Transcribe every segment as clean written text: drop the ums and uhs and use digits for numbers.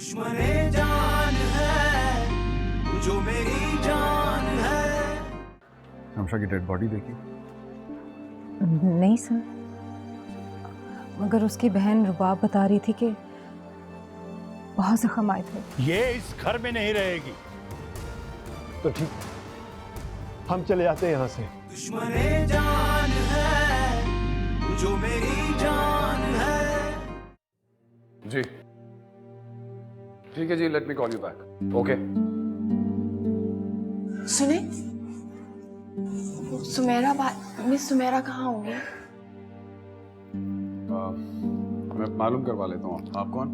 दुश्मने जान है जो मेरी जान है। हमशा की डेड बॉडी देखी? नहीं सर, मगर उसकी बहन रुबाब बता रही थी कि बहुत जख्म आए थे। ये इस घर में नहीं रहेगी। तो ठीक, हम चले जाते हैं यहाँ से। दुश्मने जान है जो मेरी जान है। जी ठीक है जी, let me call you back. Okay. सुने, मिस सुमेरा कहाँ होंगी? मैं मालूम करवा लेता हूँ। आप कौन?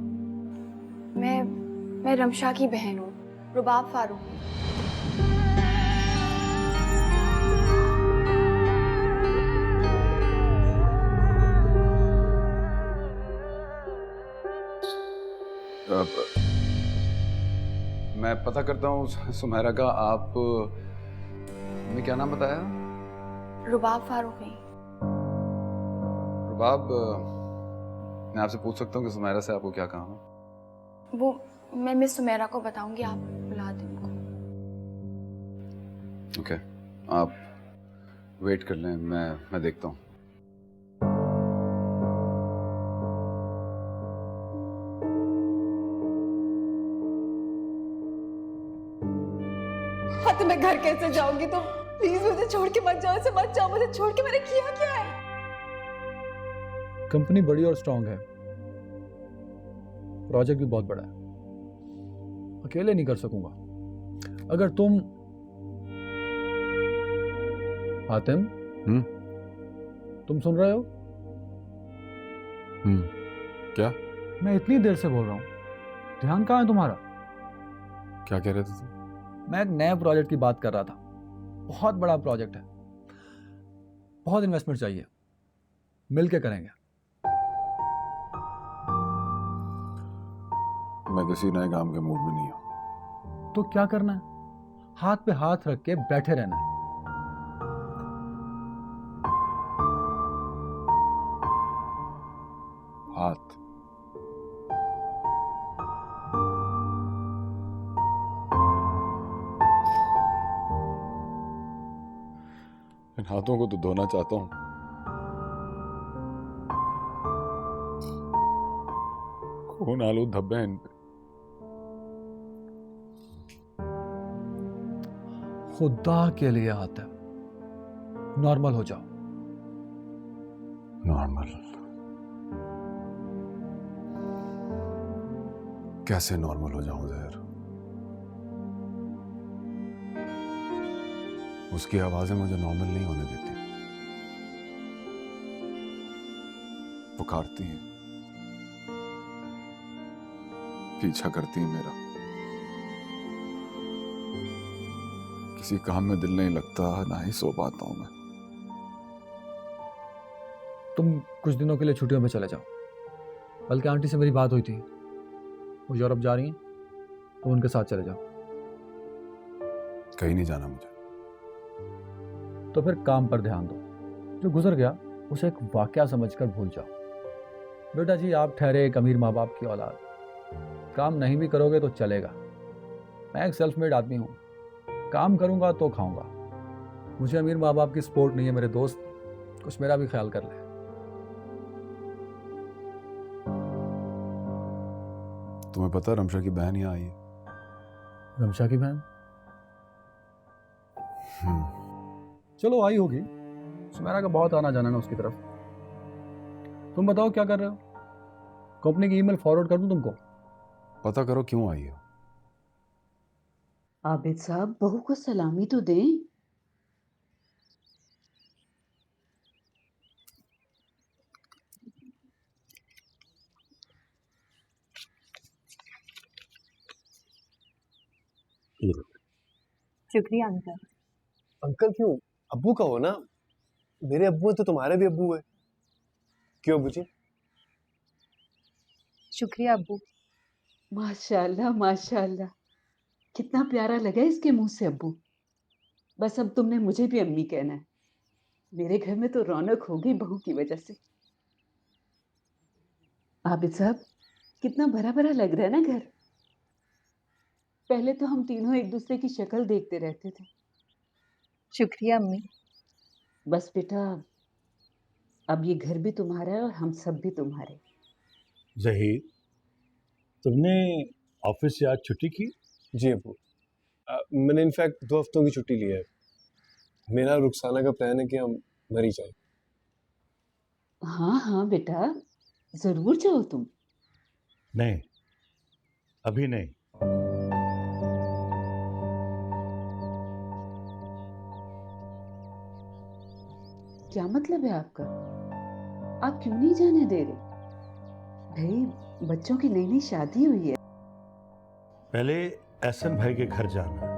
मैं रमशा की बहन हूँ, रुबाब फारूक। मैं पता करता हूँ सुमेरा का। आप ने क्या नाम बताया? रुबाब फारूक नहीं। रुबाब, मैं आपसे पूछ सकता हूँ कि सुमेरा से आपको क्या काम है? वो मैं मिस सुमेरा को बताऊंगी, आप बुला दें उनको। ओके, आप वेट कर लें, मैं देखता हूँ। हाँ तो मैं घर कैसे जाऊंगी? तो प्लीज मुझे छोड़ के मत जाओ, ऐसे मत जाओ, मुझे छोड़ के। मैंने किया क्या है? कंपनी बड़ी और स्ट्रांग है, प्रोजेक्ट भी बहुत बड़ा है, अकेले नहीं कर सकूंगा। अगर तुम हातिम, तुम सुन रहे हो? क्या? मैं इतनी देर से बोल रहा हूं, ध्यान कहाँ है तुम्हारा? क्या कह रहे थे तुम? मैं एक नए प्रोजेक्ट की बात कर रहा था। बहुत बड़ा प्रोजेक्ट है, बहुत इन्वेस्टमेंट चाहिए, मिलके करेंगे। मैं किसी नए काम के मूड में नहीं हूँ। तो क्या करना है? हाथ पे हाथ रख के बैठे रहना है। हाथ? इन हाथों को तो धोना चाहता हूं। खून आलू धब्बे हैं इन पे। खुदा के लिए आता है, नॉर्मल हो जाओ। नॉर्मल? कैसे नॉर्मल हो जाऊं जहर? उसकी आवाजें मुझे नॉर्मल नहीं होने देती। पुकारती हैं, पीछा करती हैं मेरा। किसी काम में दिल नहीं लगता, ना ही सो पाता हूं मैं। तुम कुछ दिनों के लिए छुट्टियों पे चले जाओ। बल्कि आंटी से मेरी बात हुई थी, वो यूरोप जा रही हैं, तो उनके साथ चले जाओ। कहीं नहीं जाना मुझे। तो फिर काम पर ध्यान दो। जो गुजर गया उसे एक वाकया समझकर भूल जाओ। बेटा जी, आप ठहरे एक अमीर माँ बाप की औलाद, काम नहीं भी करोगे तो चलेगा। मैं एक सेल्फ मेड आदमी हूँ, काम करूंगा तो खाऊंगा। मुझे अमीर माँ बाप की सपोर्ट नहीं है मेरे दोस्त, कुछ मेरा भी ख्याल कर ले। तुम्हें पता है रमशा की बहन यहाँ आई है? रमशा की बहन? चलो आई होगी, सुमेरा का बहुत आना जाना ना उसकी तरफ। तुम बताओ क्या कर रहे हो? कंपनी की ईमेल फॉरवर्ड कर दूं तुमको? पता करो क्यों आई हो। आबिद साहब, बहू को सलामी तो दें। शुक्रिया अंकल। अंकल क्यों? अब्बू का हो ना। मेरे अब्बू हैं तो तुम्हारे भी अब्बू है। क्यों अब्बू जी? शुक्रिया अब्बू। माशाल्लाह माशाल्लाह, कितना प्यारा लगा इसके मुंह से अब्बू। बस अब तुमने मुझे भी अम्मी कहना है। मेरे घर में तो रौनक होगी बहू की वजह से। आबिद साहब, कितना भरा भरा लग रहा है ना घर। पहले तो हम तीनों एक दूसरे की शक्ल देखते रहते थे। शुक्रिया अम्मी। बस बेटा, अब ये घर भी तुम्हारा है और हम सब भी तुम्हारे। जहीर, तुमने ऑफिस से आज छुट्टी की? जी अब्बू, मैंने इनफैक्ट 2 हफ्तों की छुट्टी ली है। मेरा और रुखसाना का प्लान है कि हम घर ही जाएं। हाँ हाँ बेटा, जरूर जाओ तुम। नहीं, अभी नहीं। क्या मतलब है आपका? आप क्यों नहीं जाने दे रहे? भाई, बच्चों की नई नई शादी हुई है। पहले एहसन भाई के घर जाना है,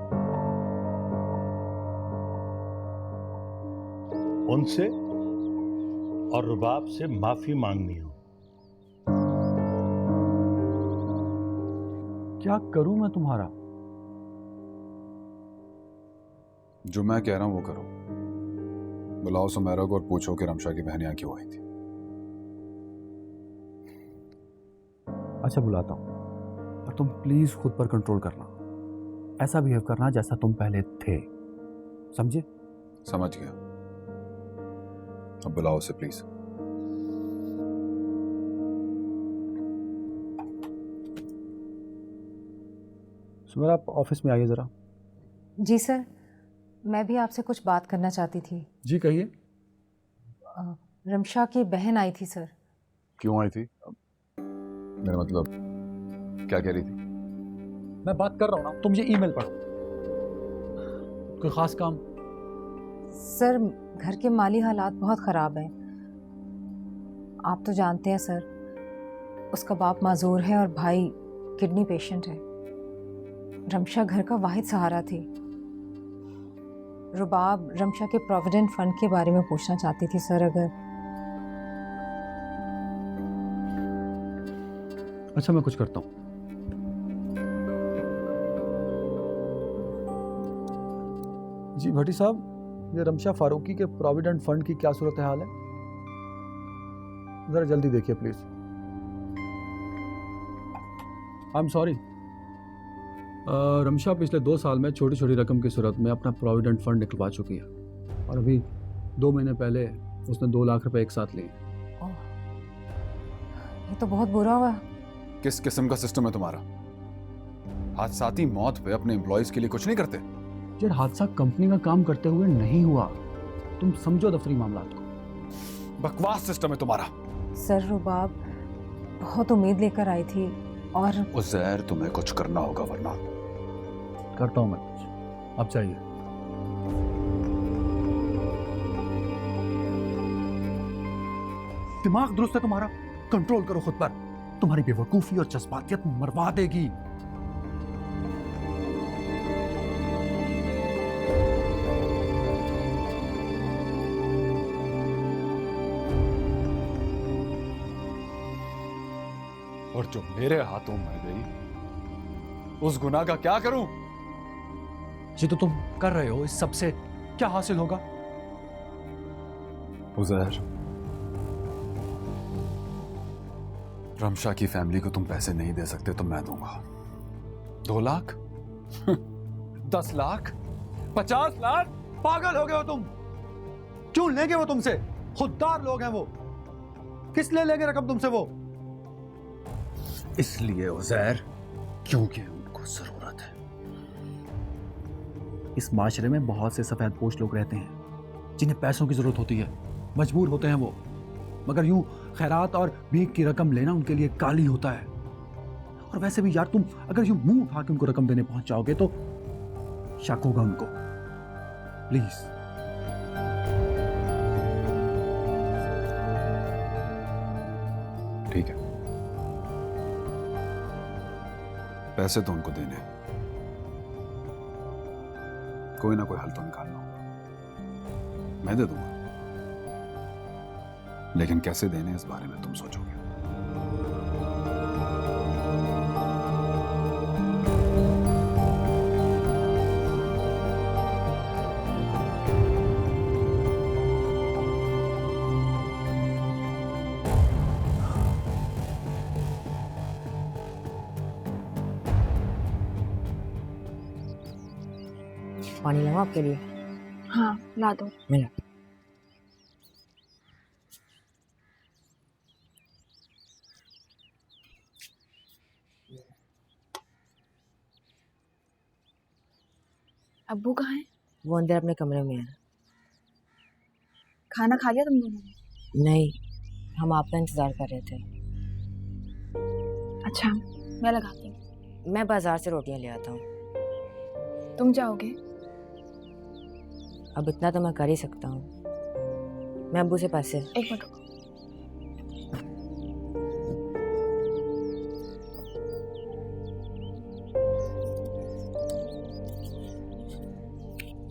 उनसे और रुबाब से माफी मांगनी हो। क्या करूं मैं तुम्हारा? जो मैं कह रहा हूं वो करो। बुलाओ सुमेरा को और पूछो कि रमशा की बहन यहाँ क्यों आई थी। अच्छा, बुलाता हूं, और तुम प्लीज खुद पर कंट्रोल करना। ऐसा बिहेव करना जैसा तुम पहले थे, समझे? समझ गया। अब बुलाओ उसे प्लीज। सुमेरा, आप ऑफिस में आइए जरा। जी सर, मैं भी आपसे कुछ बात करना चाहती थी। जी कहिए। रमशा की बहन आई थी सर। क्यों आई थी? मेरा मतलब, क्या कह रही थी? मैं बात कर रहा हूं ना, तुम ये ईमेल पढ़ो। कोई खास काम? सर, घर के माली हालात बहुत ख़राब हैं। आप तो जानते हैं सर, उसका बाप माजूर है और भाई किडनी पेशेंट है। रमशा घर का वाहिद सहारा थी। रुबाब रमशा के प्रोविडेंट फंड के बारे में पूछना चाहती थी सर। अगर अच्छा, मैं कुछ करता हूं। जी भट्टी साहब, ये रमशा फारूकी के प्रोविडेंट फंड की क्या सूरत हाल है? जरा जल्दी देखिए please. I am sorry, Ramsha पिछले 2 साल में छोटी छोटी रकम की सूरत में अपना प्रोविडेंट फंड निकलवा चुकी है, और अभी 2 महीने पहले उसने 2 लाख रुपए एक साथ लिए। ये तो बहुत बुरा हुआ। किस किस्म का सिस्टम है तुम्हारा? हादसाती मौत पे अपने एम्प्लॉयज के लिए कुछ नहीं करते? यार, हादसा कंपनी का काम करते हुए नहीं हुआ, तुम समझो दफतरी मामलात को। बकवास सिस्टम है तुम्हारा। सर, रुबाब बहुत उम्मीद लेकर आई थी और उज़ैर, तुम्हें कुछ करना होगा वरना। करता हूं मैं कुछ, अब चाहिए। दिमाग दुरुस्त है तुम्हारा? कंट्रोल करो खुद पर। तुम्हारी बेवकूफी और जज्बातियत मरवा देगी। और जो मेरे हाथों मर गई, उस गुनाह का क्या करूं? ये तो तुम कर रहे हो, इस सब से क्या हासिल होगा? उज़ैर, रमशा की फैमिली को तुम पैसे नहीं दे सकते तो मैं दूंगा। 2 लाख 10 लाख 50 लाख? पागल हो गए हो तुम? क्यों लेंगे वो तुमसे? खुददार लोग हैं वो, किस लिए लेंगे रकम तुमसे वो? इसलिए उज़ैर, क्योंकि उनको जरूरत है। इस माशरे में बहुत से सफेदपोश लोग रहते हैं जिन्हें पैसों की जरूरत होती है, मजबूर होते हैं वो, मगर यूं खैरात और भीख की रकम लेना उनके लिए काली होता है। और वैसे भी यार, तुम अगर यूं मुंह उठा के उनको रकम देने पहुंच जाओगे तो शक होगा उनको। प्लीज। ठीक है, पैसे तो उनको देने हैं, कोई ना कोई हल तो निकालना होगा। मैं दे दूंगा, लेकिन कैसे देने इस बारे में तुम सोचोगे। पानी लाऊं आपके लिए? हाँ ला दो। मिला। अब्बू कहाँ है? वो अंदर अपने कमरे में है। खाना खा लिया तुम लोगों ने? नहीं, हम आपका इंतजार कर रहे थे। अच्छा मैं लगाती हूँ। मैं बाजार से रोटियां ले आता हूँ। तुम जाओगे? अब इतना तो मैं कर ही सकता हूँ। मैं अब्बू से पैसे। एक मिनट रुको।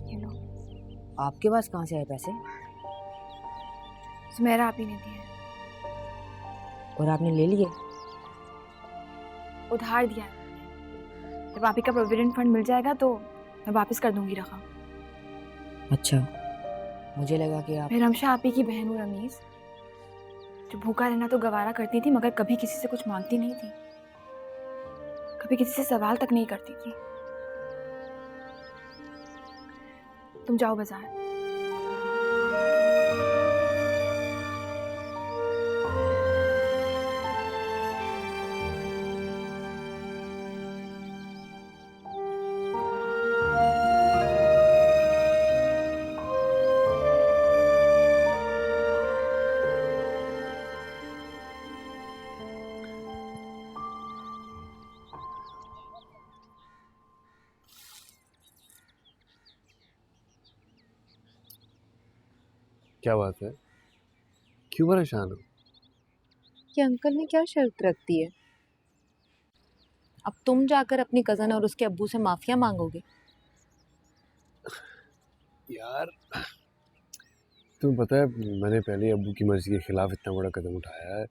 ये लो। आपके पास कहाँ से आए पैसे? सुमेरा आप ही ने दिए। और आपने ले लिए? उधार दिया है मैंने। जब आप ही का प्रोविडेंट फंड मिल जाएगा तो मैं वापस कर दूंगी रकम। अच्छा, मुझे लगा कि आप। मैं रमशा आप ही की बहन हूँ रमीज, जो भूखा रहना तो गवारा करती थी मगर कभी किसी से कुछ मांगती नहीं थी, कभी किसी से सवाल तक नहीं करती थी। तुम जाओ बाजार। क्या बात है, क्यों परेशान हो? कि अंकल ने क्या शर्त रख दी है? अब तुम जाकर अपनी कज़न और उसके अब्बू से माफिया मांगोगे? यार तुम्हें पता है, मैंने पहले अब्बू की मर्जी के खिलाफ इतना बड़ा कदम उठाया है।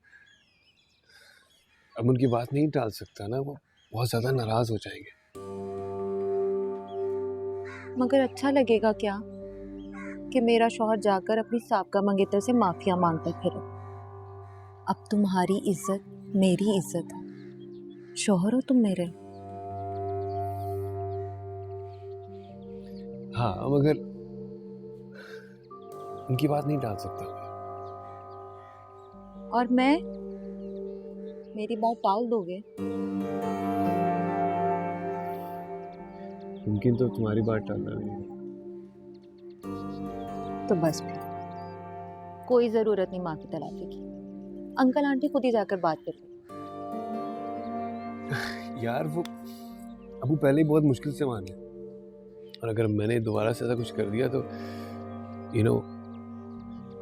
अब उनकी बात नहीं टाल सकता ना, वो बहुत ज्यादा नाराज हो जाएंगे। मगर अच्छा लगेगा क्या कि मेरा शौहर जाकर अपनी साबका मंगेतर से माफिया मांगता फिरे? अब तुम्हारी इज्जत मेरी इज्जत है, शौहर हो तुम मेरे। हाँ, मगर उनकी बात नहीं टाल सकता। और मैं, मेरी बात टाल दोगे? मुमकिन तो तुम्हारी बात टालना नहीं है। तो बस फिर कोई जरूरत नहीं माफी तलाफी की। अंकल आंटी खुद ही जाकर बात कर लो। यार वो अबू पहले ही बहुत मुश्किल से माने, और अगर मैंने दोबारा से ऐसा कुछ कर दिया तो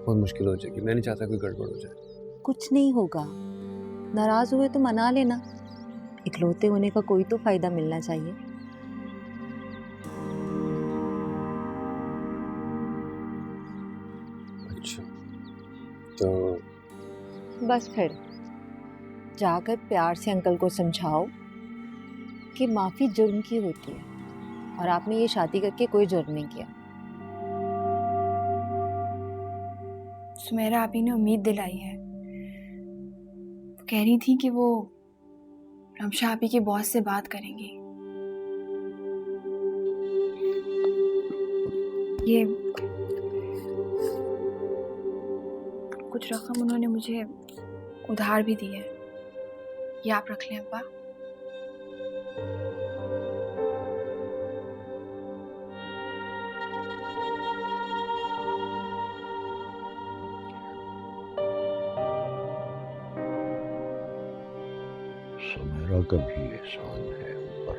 बहुत मुश्किल हो जाएगी। मैं नहीं चाहता कोई गड़बड़ हो जाए। कुछ नहीं होगा, नाराज हुए तो मना लेना। इकलौते होने का कोई तो फायदा मिलना चाहिए। अच्छा तो बस फिर जाकर प्यार से अंकल को समझाओ कि माफी जुर्म की होती है और आपने ये शादी करके कोई जुर्म नहीं किया। सुमेरा आप ही ने उम्मीद दिलाई है। वो कह रही थी कि वो रमशा आप ही के बॉस से बात करेंगी। ये कुछ रकम उन्होंने मुझे उधार भी दी है, ये आप रख लें अब्बा। सुमेरा का भी एहसान है ऊपर।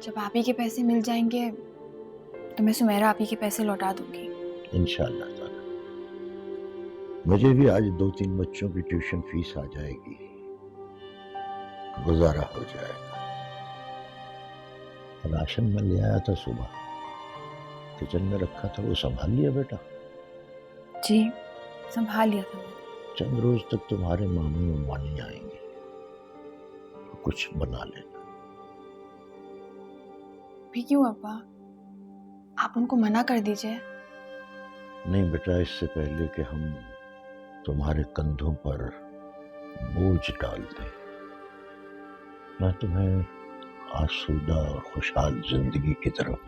जब आप ही के पैसे मिल जाएंगे तो मैं सुमेरा आप ही के पैसे लौटा दूंगी इंशाअल्लाह ताला। मुझे भी आज 2-3 बच्चों की ट्यूशन फीस आ जाएगी, गुजारा हो जाएगा। राशन में ले आया था सुबह, किचन में रखा था, वो संभाल लिया बेटा? जी संभाल लिया था मैंने। चंद रोज तक तुम्हारे मामी और मानी आएंगे, तो कुछ बना लेना। भी क्यों अब्बा, आप उनको मना कर दीजिए। नहीं बेटा, इससे पहले कि हम तुम्हारे कंधों पर बोझ डाल दें, मैं तुम्हें आसूदा और खुशहाल जिंदगी की तरफ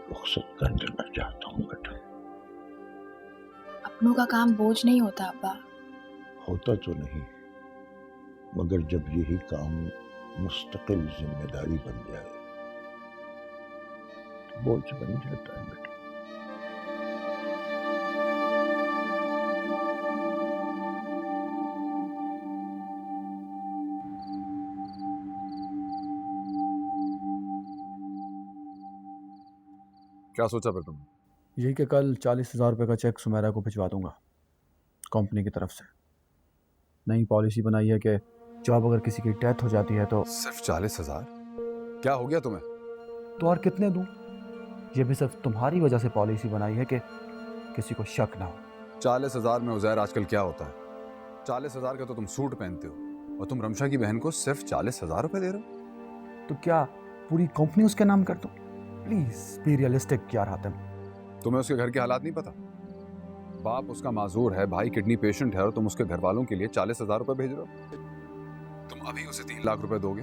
रुखसत कर देना चाहता हूँ बेटा। अपनों का काम बोझ नहीं होता अब्बा। होता तो नहीं, मगर जब यही काम मुस्तकिल जिम्मेदारी बन जाए तो बोझ बन जाता है बेटा। क्या सोचा फिर तुमने? यही कि कल 40,000 रुपये का चेक सुमेरा को भिजवा दूंगा कंपनी की तरफ से। नई पॉलिसी बनाई है कि जॉब अगर किसी की डेथ हो जाती है तो सिर्फ 40,000? क्या हो गया तुम्हें? तो और कितने दूं? ये भी सिर्फ तुम्हारी वजह से पॉलिसी बनाई है कि किसी को शक ना हो। 40,000 में उज़ैर आजकल क्या होता है? 40,000 का तो तुम सूट पहनते हो और तुम रमशा की बहन को सिर्फ 40,000 रुपये दे रहे हो? तो क्या पूरी कंपनी उसके नाम कर दो? प्लीज बी रियलिस्टिक यार हातिम। तुम्हें उसके घर के हालात नहीं पता? बाप उसका माजूर है, भाई किडनी पेशेंट है और तुम उसके घर वालों के लिए 40,000 रुपये भेज रहे हो। तुम अभी उसे 3 लाख रुपए दोगे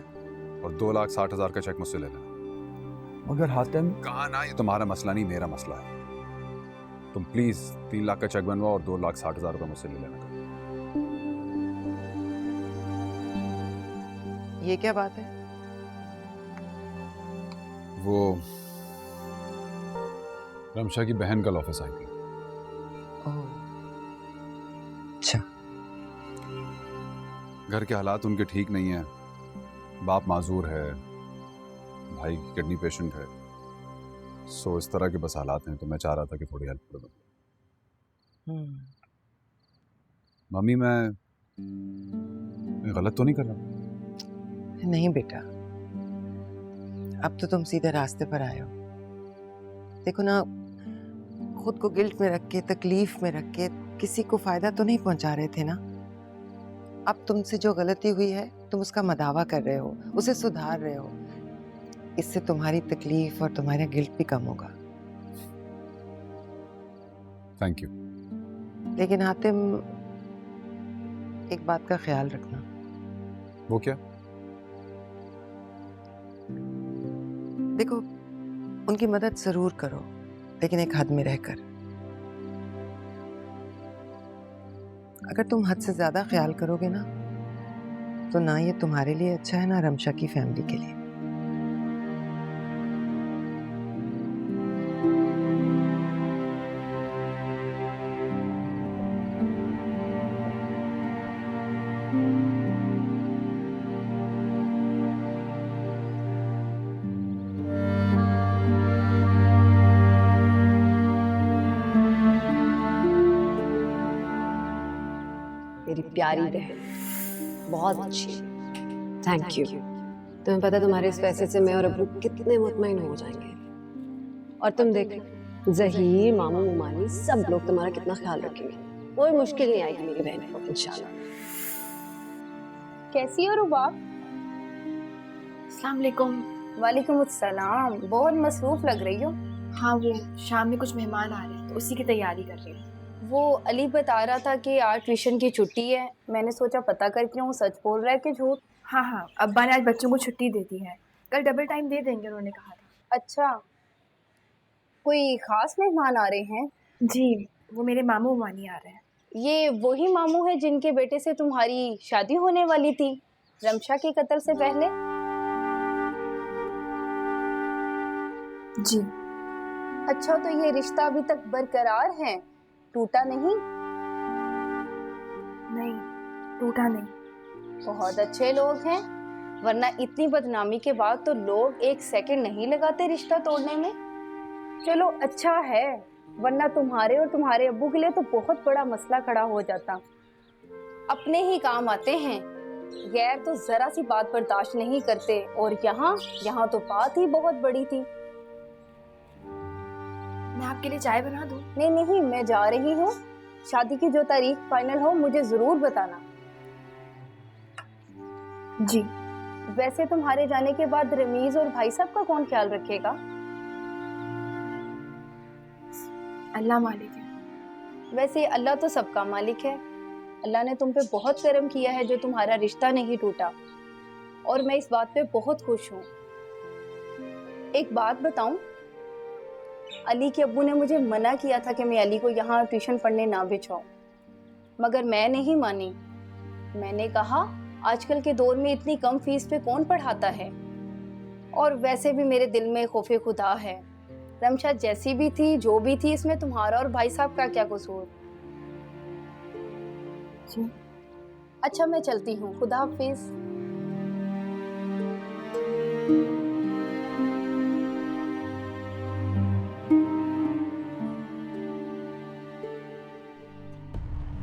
और 2,60,000 का चेक मुझसे ले लेना। मगर हातिम, कहा ना, ये तुम्हारा मसला नहीं, मेरा मसला है। तुम प्लीज 3 लाख का चेक बनवाओ और 2,60,000 रुपये मुझसे ले लेना। ये क्या बात है? वो रमशा की बहन कल ऑफिस आई थी। अच्छा। घर के हालात उनके ठीक नहीं है, बाप माजूर है, भाई किडनी पेशेंट है, सो इस तरह के बस हालात हैं। तो मैं चाह रहा था कि थोड़ी हेल्प कर दो। मम्मी मैं गलत तो नहीं कर रहा? नहीं बेटा, अब तो तुम सीधे रास्ते पर आए हो। देखो ना, खुद को गिल्ट में रख के, तकलीफ में रख के किसी को फायदा तो नहीं पहुंचा रहे थे ना। अब तुमसे जो गलती हुई है तुम उसका मदावा कर रहे हो, उसे सुधार रहे हो। इससे तुम्हारी तकलीफ और तुम्हारा गिल्ट भी कम होगा। Thank you. लेकिन हातिम, एक बात का ख्याल रखना। वो क्या? देखो, उनकी मदद जरूर करो, लेकिन एक हद में रहकर। अगर तुम हद से ज्यादा ख्याल करोगे ना, तो ना ये तुम्हारे लिए अच्छा है ना रमशा की फैमिली के लिए। मेरी प्यारी बहन, बहुत अच्छी। Thank you. तुम्हें पता है तुम्हारे इस पैसे से मैं और अब्बू कितने मुतमईन हो जाएंगे। और तुम देख, जहीर, मामू, मुमानी सब लोग तुम्हारा कितना ख्याल रखेंगे। कोई मुश्किल नहीं आएगी मेरी बहन को इंशाल्लाह। कैसी हो रुबाब? अस्सलाम वालेकुम। वालेकुम अस्सलाम। बहुत मसरूफ लग रही हो। हाँ, वो शाम में कुछ मेहमान आ रहे हैं तो उसी की तैयारी कर रही हूँ। वो अली बता रहा था कि आज ट्यूशन की छुट्टी है। मैंने सोचा पता करके हूँ, सच बोल रहा है कि झूठ? हाँ, अब्बा ने आज बच्चों को छुट्टी दे दी है, कल डबल टाइम दे देंगे उन्होंने कहा था। अच्छा, कोई खास मेहमान आ रहे हैं? जी, वो मेरे मामू मानी आ रहे हैं। ये वही मामू है जिनके बेटे से तुम्हारी शादी होने वाली थी रमशा के कत्ल से पहले? जी। अच्छा, तो ये रिश्ता अभी तक बरकरार है, टूटा नहीं? नहीं, टूटा नहीं। बहुत अच्छे लोग हैं, वरना इतनी बदनामी के बाद तो लोग एक सेकंड नहीं लगाते रिश्ता तोड़ने में। चलो अच्छा है, वरना तुम्हारे और तुम्हारे अब्बू के लिए तो बहुत बड़ा मसला खड़ा हो जाता। अपने ही काम आते हैं, गैर तो जरा सी बात बर्दाश्त नहीं करते। और यहाँ तो बात ही बहुत बड़ी थी। मैं आपके लिए चाय बना दूं? नहीं, मैं जा रही हूँ। शादी की जो तारीख फाइनल हो मुझे जरूर बताना। जी। वैसे तुम्हारे जाने के बाद रमीज और भाई साहब का कौन ख्याल रखेगा? अल्लाह मालिक है। वैसे अल्लाह तो सबका मालिक है। अल्लाह ने तुम पे बहुत करम किया है जो तुम्हारा रिश्ता नहीं टूटा, और मैं इस बात पे बहुत खुश हूँ। एक बात बताऊं, अली के अब्बू ने मुझे मना किया था कि मैं अली को यहाँ ट्यूशन पढ़ने ना भिजवाऊं, मगर मैं नहीं मानी। मैंने कहा आजकल के दौर में इतनी कम फीस पे कौन पढ़ाता है, और वैसे भी मेरे दिल में खौफे खुदा है। रमशा जैसी भी थी, जो भी थी, इसमें तुम्हारा और भाई साहब का क्या कसूर। अच्छा मैं चलती हूँ, खुदा हाफिज।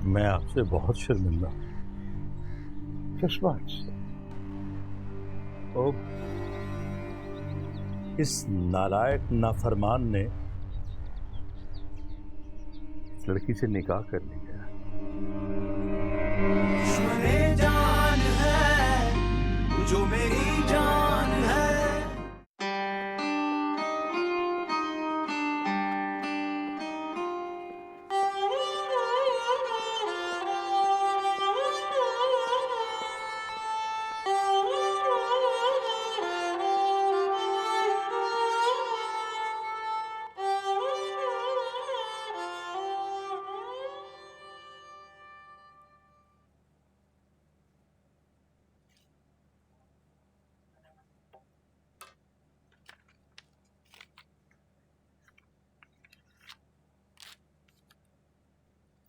मैं आपसे बहुत शर्मिंदा हूं। किस बात से? तो इस नालायक नाफरमान ने इस लड़की से निकाह कर लिया। दुश्मने जान है जो मेरी जान है।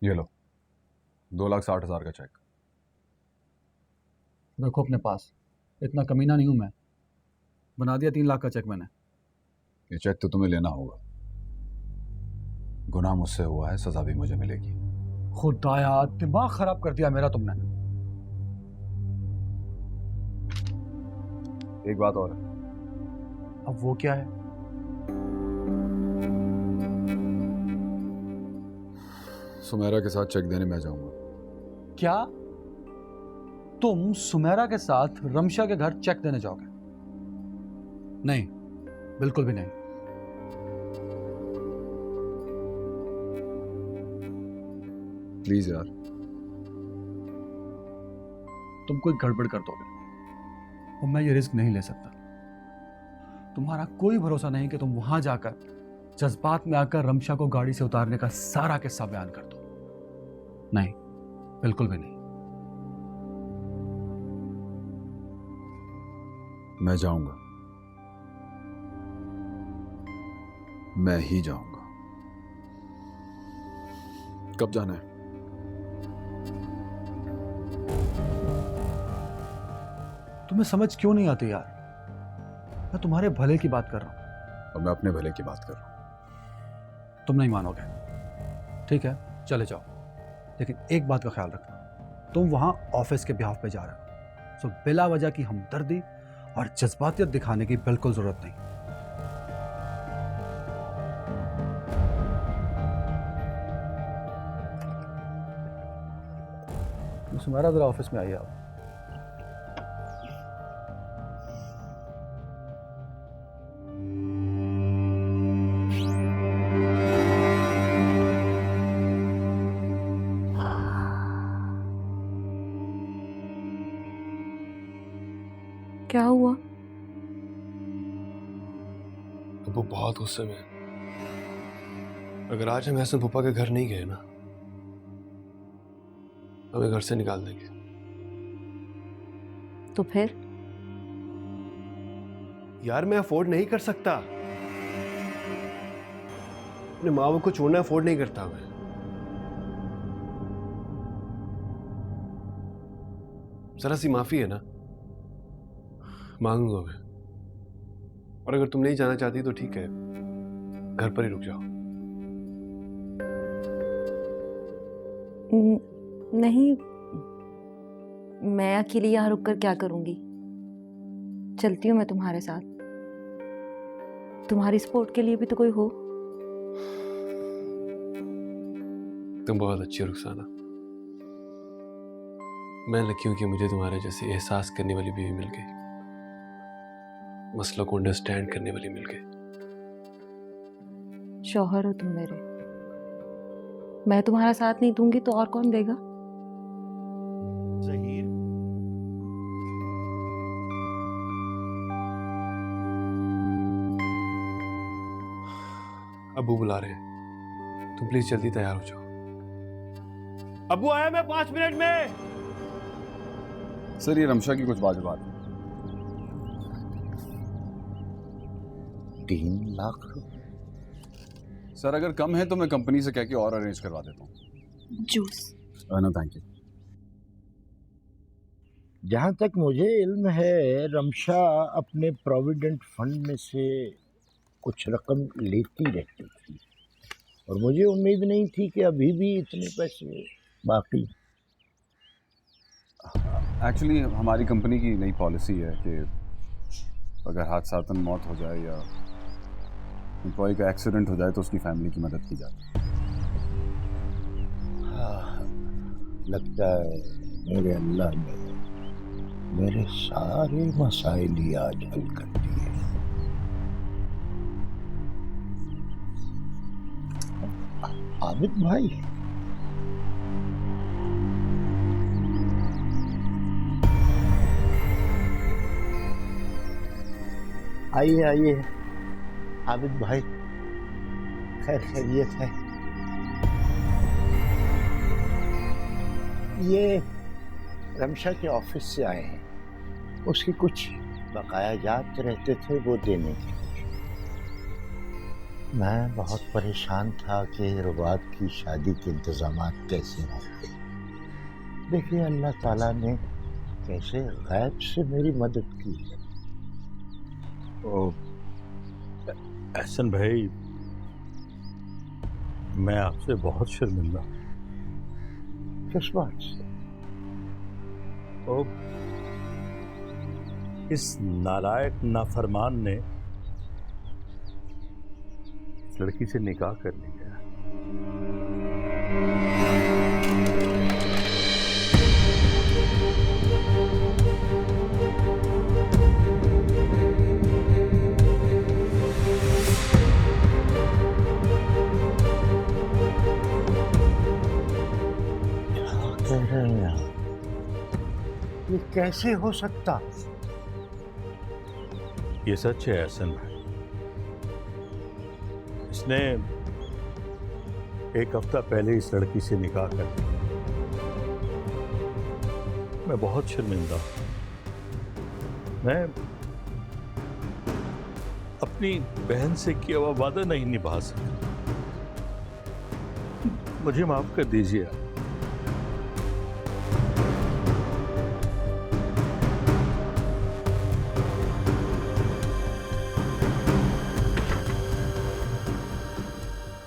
ये लो 2,60,000 का चेक। रखो अपने पास, इतना कमीना नहीं हूं मैं। बना दिया 3 लाख का चेक मैंने। ये चेक तो तुम्हें लेना होगा, गुनाह मुझसे हुआ है, सजा भी मुझे मिलेगी। खुदाया, दिमाग खराब कर दिया मेरा तुमने। एक बात और है। अब वो क्या है? सुमेरा के साथ चेक देने मैं जाऊंगा। क्या तुम सुमेरा के साथ रमशा के घर चेक देने जाओगे? नहीं, बिल्कुल भी नहीं। प्लीज यार। तुम कोई गड़बड़ कर दोगे और मैं ये रिस्क नहीं ले सकता। तुम्हारा कोई भरोसा नहीं कि तुम वहां जाकर जज्बात में आकर रमशा को गाड़ी से उतारने का सारा किस्सा बयान कर दो। नहीं, बिल्कुल भी नहीं। मैं जाऊंगा, मैं ही जाऊंगा। कब जाना है? तुम्हें समझ क्यों नहीं आती यार? मैं तुम्हारे भले की बात कर रहा हूं। और मैं अपने भले की बात कर रहा हूं। तुम नहीं मानोगे, ठीक है, चले जाओ, लेकिन एक बात का ख्याल रखना, तुम वहां ऑफिस के बिहाफ पे जा रहे हो, सो बिला वजह की हमदर्दी और जज्बातियत दिखाने की बिल्कुल जरूरत नहीं। सुमेरा जरा ऑफिस में आइए आप। क्या हुआ? अब्बू बहुत गुस्से में है। अगर आज हम ऐसे फूफा के घर नहीं गए ना, हमें घर से निकाल देंगे। तो फिर? यार मैं अफोर्ड नहीं कर सकता, अपने माँ बाप को छोड़ना अफोर्ड नहीं करता मैं। जरा सी माफी है ना, मांगूंगा मैं। और अगर तुम नहीं जाना चाहती तो ठीक है, घर पर ही रुक जाओ। नहीं, मैं अकेली यहाँ रुक कर क्या करूंगी? चलती हूँ मैं तुम्हारे साथ। तुम्हारी सपोर्ट के लिए भी तो कोई हो। तुम बहुत अच्छी हो रुखसाना। मैं लकी हूं कि मुझे तुम्हारे जैसे एहसास करने वाली बीवी मिल गई, मसलों को अंडरस्टैंड करने वाली मिल गई। शौहर हो तुम मेरे, मैं तुम्हारा साथ नहीं दूंगी तो और कौन देगा? ज़हीर, अब्बू बुला रहे हैं, तुम प्लीज जल्दी तैयार हो जाओ। अब्बू आया मैं 5 मिनट में। सर ये रमशा की कुछ वाजिब बात है। 3 लाख रुपए? सर अगर कम है तो मैं कंपनी से कह के और अरेंज करवा देता हूँ। जूस। No thank you. जहाँ तक मुझे इल्म है रमशा अपने प्रोविडेंट फंड में से कुछ रकम लेती रहती थी और मुझे उम्मीद नहीं थी कि अभी भी इतने पैसे बाकी। एक्चुअली हमारी कंपनी की नई पॉलिसी है कि अगर हादसातन मौत हो जाए या एम्प्लॉय का एक्सीडेंट हो जाए तो उसकी फैमिली की मदद की जाती है। लगता है मेरे अल्लाह ने मेरे सारे मसाइल ही आज हल कर दिए। आबिद भाई, आइए आइए। आबिद भाई, खैरियत है? ये रमशा के ऑफिस से आए हैं, उसके कुछ बकाया जात रहते थे वो देने के लिए। मैं बहुत परेशान था कि रुबात की शादी के इंतजामात कैसे होंगे। देखिए अल्लाह ताला ने कैसे गैब से मेरी मदद की है। एहसन भाई, मैं आपसे बहुत शर्मिंदा। किस बात से? इस नालायक नाफरमान ने इस लड़की से निकाह कर लिया। कह रहे हैं आप? ये कैसे हो सकता? ये सच है एहसन भाई। इसने 1 हफ्ता पहले इस लड़की से निकाह कर लिया। मैं बहुत शर्मिंदा हूं। मैं अपनी बहन से किया हुआ वादा नहीं निभा सका। मुझे माफ कर दीजिए आप।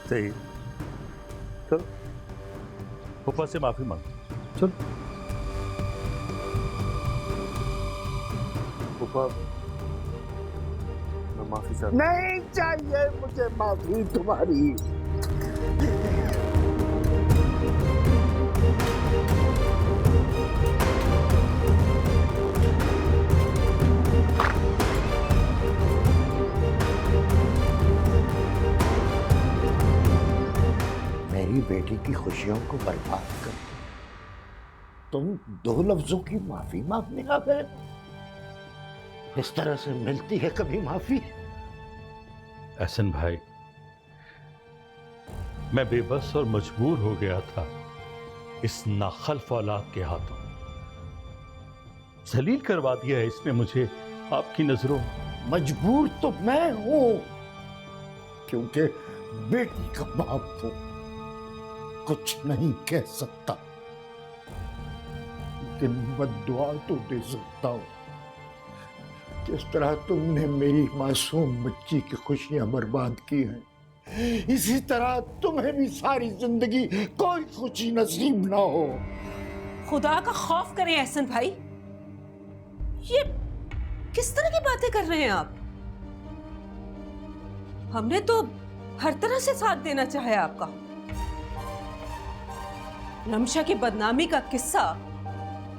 सही, चलो फूफा से माफी मांगो। चलो फूफा, मैं माफी चाहता हूं। नहीं चाहिए मुझे माफी तुम्हारी। मेरी बेटी की खुशियों को बर्बाद कर तुम 2 लफ्जों की माफी मांगने आ गए। इस तरह से मिलती है कभी माफी? एहसन भाई, मैं बेबस और मजबूर हो गया था इस नाखल्फ औलाद के हाथों। जलील करवा दिया है इसने मुझे आपकी नजरों में। मजबूर तो मैं हूं, क्योंकि बेटी का बाप हूं, कुछ नहीं कह सकता, लेकिन बद्दुआ तो दे सकता हूं। किस तरह तुमने मेरी मासूम बच्ची की खुशियां बर्बाद की हैं, इसी तरह तुम्हें भी सारी जिंदगी कोई खुशी नसीब ना हो। खुदा का खौफ करें एहसन भाई, ये किस तरह की बातें कर रहे हैं आप? हमने तो हर तरह से साथ देना चाहा आपका। रमशा की बदनामी का किस्सा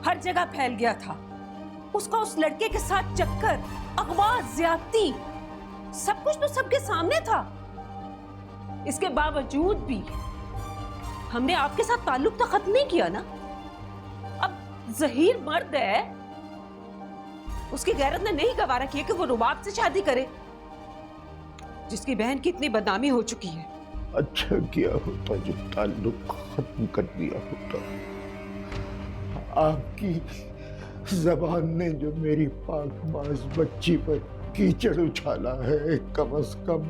हर जगह फैल गया था। उसका उस लड़के के साथ चक्कर, अगवा, ज्यादती, सब कुछ तो सबके सामने था। इसके बावजूद भी हमने आपके साथ ताल्लुक तो खत्म नहीं किया ना। अब ज़हीर मर्द है, उसकी गैरत ने नहीं गवारा किया कि वो रुबाब से शादी करे। जिसकी बहन की इतनी बदनामी हो चुकी है। अच्छा किया होता जो ताल्लुक खत्म कर दिया होता। आपकी जबान ने जो मेरी पाकबाज बच्ची पर कीचड़ उछाला है, कम से कम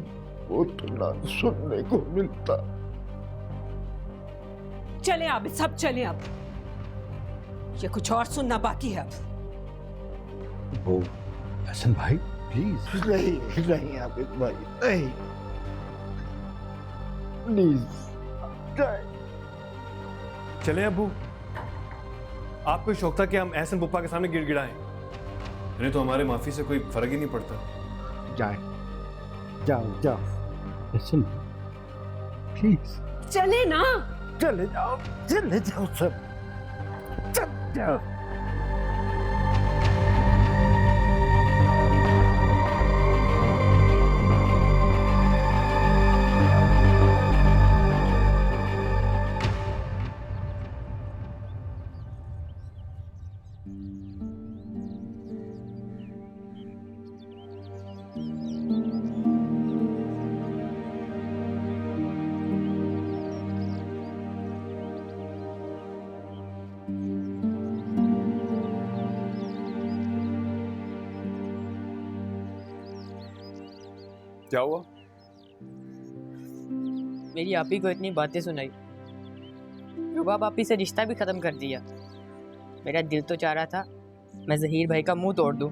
वो तो ना सुनने को मिलता। चले अब, सब चले अब, ये कुछ और सुनना बाकी है अब। वो हसन भाई प्लीज। नहीं नहीं आबिद भाई नहीं, प्लीज। चले अब्बू, आपको शौक था कि हम एहसन पुप्पा के सामने गिड़गिड़ाएं, नहीं तो हमारे माफी से कोई फर्क ही नहीं पड़ता। जाए, जाओ जाओ हसन प्लीज। चले ना, चले जाओ सब, चल जाओ। क्या हुआ? मेरी आपी को इतनी बातें सुनाई, रुबाब आपी से रिश्ता भी खत्म कर दिया। मेरा दिल तो चाह रहा था मैं जहीर भाई का मुंह तोड़ दूं।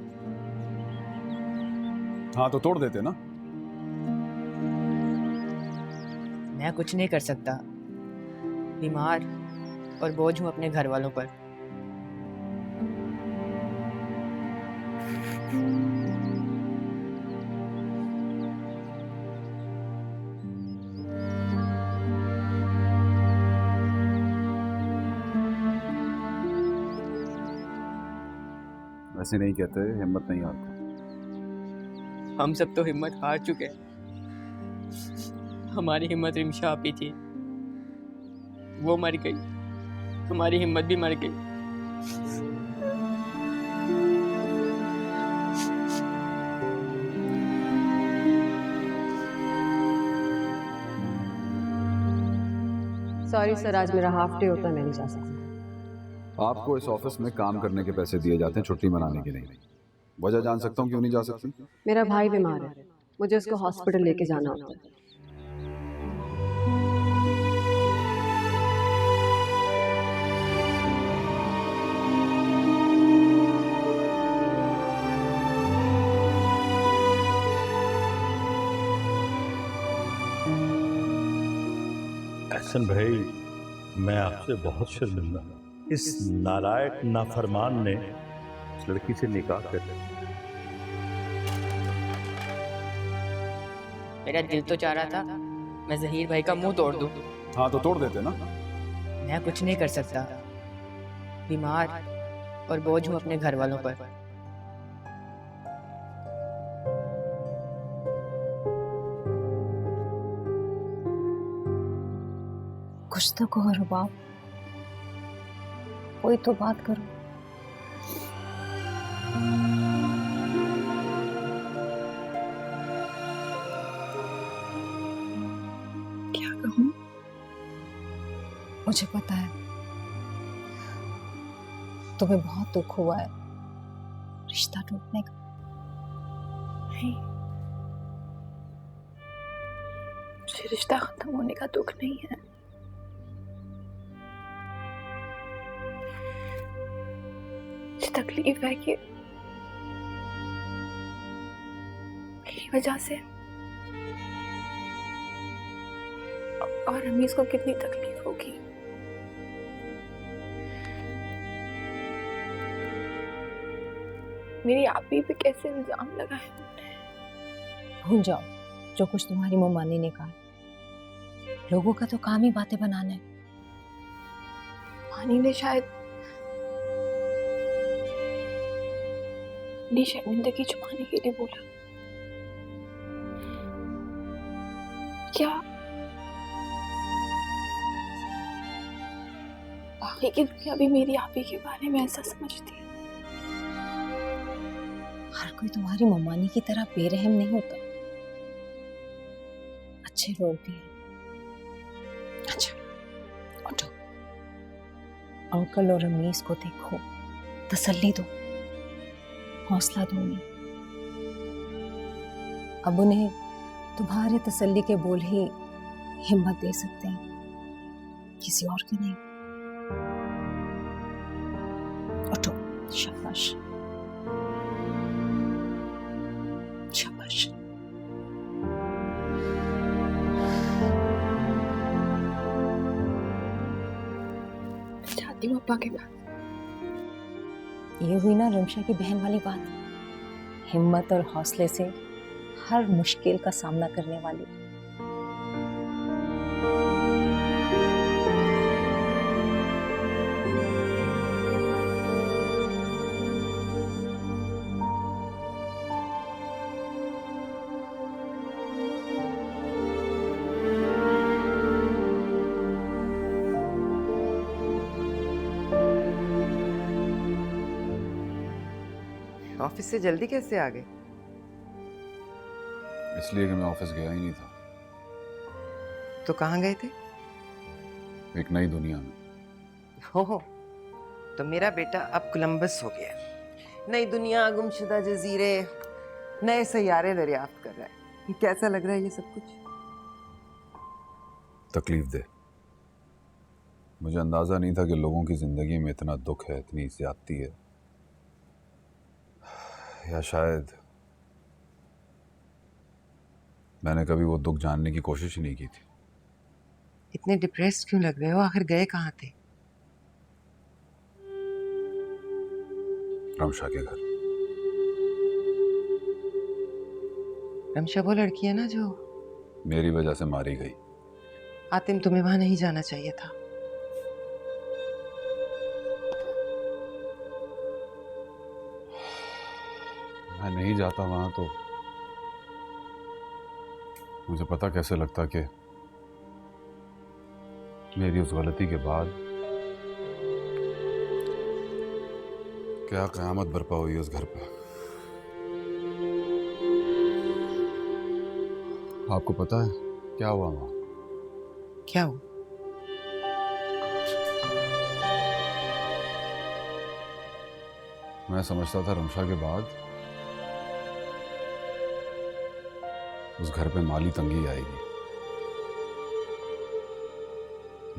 हाँ तो तोड़ देते ना। मैं कुछ नहीं कर सकता, बीमार और बोझ हूं अपने घर वालों पर। ऐसे नहीं कहते, हिम्मत नहीं हारता। हम सब तो हिम्मत हार चुके हैं। हमारी हिम्मत रिमशा आपी थी, वो मर गई, तुम्हारी हिम्मत भी मर गई। सॉरी सर, आज मेरा हाफ डे होता है, मैं नहीं जा सकता। आपको इस ऑफिस में काम करने के पैसे दिए जाते हैं, छुट्टी मनाने के नहीं। वजह जान सकता हूँ क्यों नहीं जा सकती? मेरा भाई बीमार है, मुझे उसको हॉस्पिटल लेके जाना होता है। एहसन भाई, मैं आपसे बहुत शर्मिंदा हूं। इस नालायक नाफरमान ने इस लड़की से निकाह कर लिया। मेरा दिल तो चाह रहा था मैं जहीर भाई का मुंह तोड़ दूं। हाँ तो तोड़ देते ना। मैं कुछ नहीं कर सकता, बीमार और बोझ हूं अपने घर वालों पर। कुछ तो कहो रुबाब, कोई तो बात करो। क्या कहूँ? मुझे पता है तुम्हें बहुत दुख हुआ है रिश्ता टूटने का। नहीं, मुझे रिश्ता खत्म होने का दुख नहीं है। तकलीफ है कि मेरी वजह से और रमीज को कितनी तकलीफ होगी। मेरी आपी पे कैसे इल्जाम लगाए। भूल जाओ जो कुछ तुम्हारी मम्मानी ने कहा। लोगों का तो काम ही बातें बनाना है। मानी ने शायद अपनी शर्मिंदगी छुपाने के लिए बोला। क्या बाकी की दुनिया भी मेरी आपी के बारे में ऐसा समझती है? हर कोई तुम्हारी मम्मानी की तरह बेरहम नहीं होता। अच्छे लोग भी हैं। अच्छा उठो, अंकल और रमीज को देखो, तसल्ली दो, हौसला दो उन्हें। अब उन्हें तुम्हारे तसल्ली के बोल ही हिम्मत दे सकते हैं, किसी और की नहीं। उठो, शाबाश शाबाश। जाती हूँ अब्बा के पास। ये हुई ना रमशा की बहन वाली बात, हिम्मत और हौसले से हर मुश्किल का सामना करने वाली। ऑफिस से जल्दी कैसे आ गए? इसलिए कि मैं ऑफिस गया ही नहीं था। तो कहाँ गए थे? एक नई दुनिया में। हो, तो मेरा बेटा अब कोलंबस हो गया। नई दुनिया, गुमशुदा जजीरे, नए सैयारे दरियाफ्त कर रहा है। कैसा लग रहा है ये सब कुछ? तकलीफ दे। मुझे अंदाजा नहीं था कि लोगों की जिंदगी में इतना दुख है, इतनी ज्यादती है, या शायद मैंने कभी वो दुख जानने की कोशिश ही नहीं की थी। इतने डिप्रेस्ड क्यों लग रहे हो? आखिर गए कहाँ थे? रमशा के घर। रमशा वो लड़की है ना जो मेरी वजह से मारी गई। आतिम, तुम्हें वहां नहीं जाना चाहिए था। मैं नहीं जाता वहां तो मुझे पता कैसे लगता कि मेरी उस गलती के बाद क्या क़यामत बरपा हुई उस घर पे। आपको पता है क्या हुआ वहां? क्या हुआ? मैं समझता था रमशा के बाद उस घर पे माली तंगी आएगी,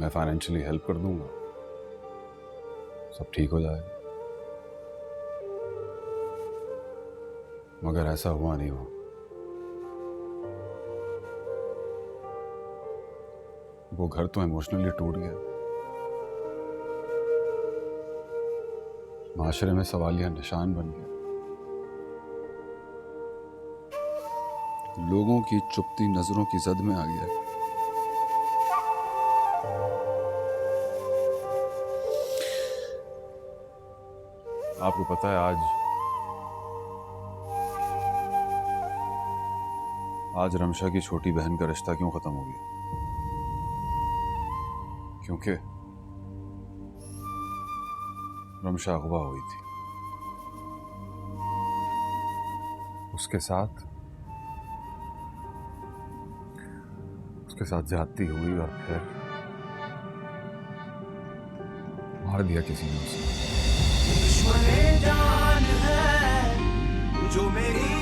मैं फाइनेंशियली हेल्प कर दूंगा, सब ठीक हो जाएगा। मगर ऐसा हुआ नहीं। हुआ वो घर तो इमोशनली टूट गया, माशरे में सवालिया निशान बन गया, लोगों की चुपती नजरों की जद में आ गया। आपको पता है आज रमशा की छोटी बहन का रिश्ता क्यों खत्म हो गया? क्योंकि रमशा अगवा हुई थी, उसके साथ ज्यादती हुई और फिर मार दिया किसी ने उसे। दुश्मने जान है जो मेरी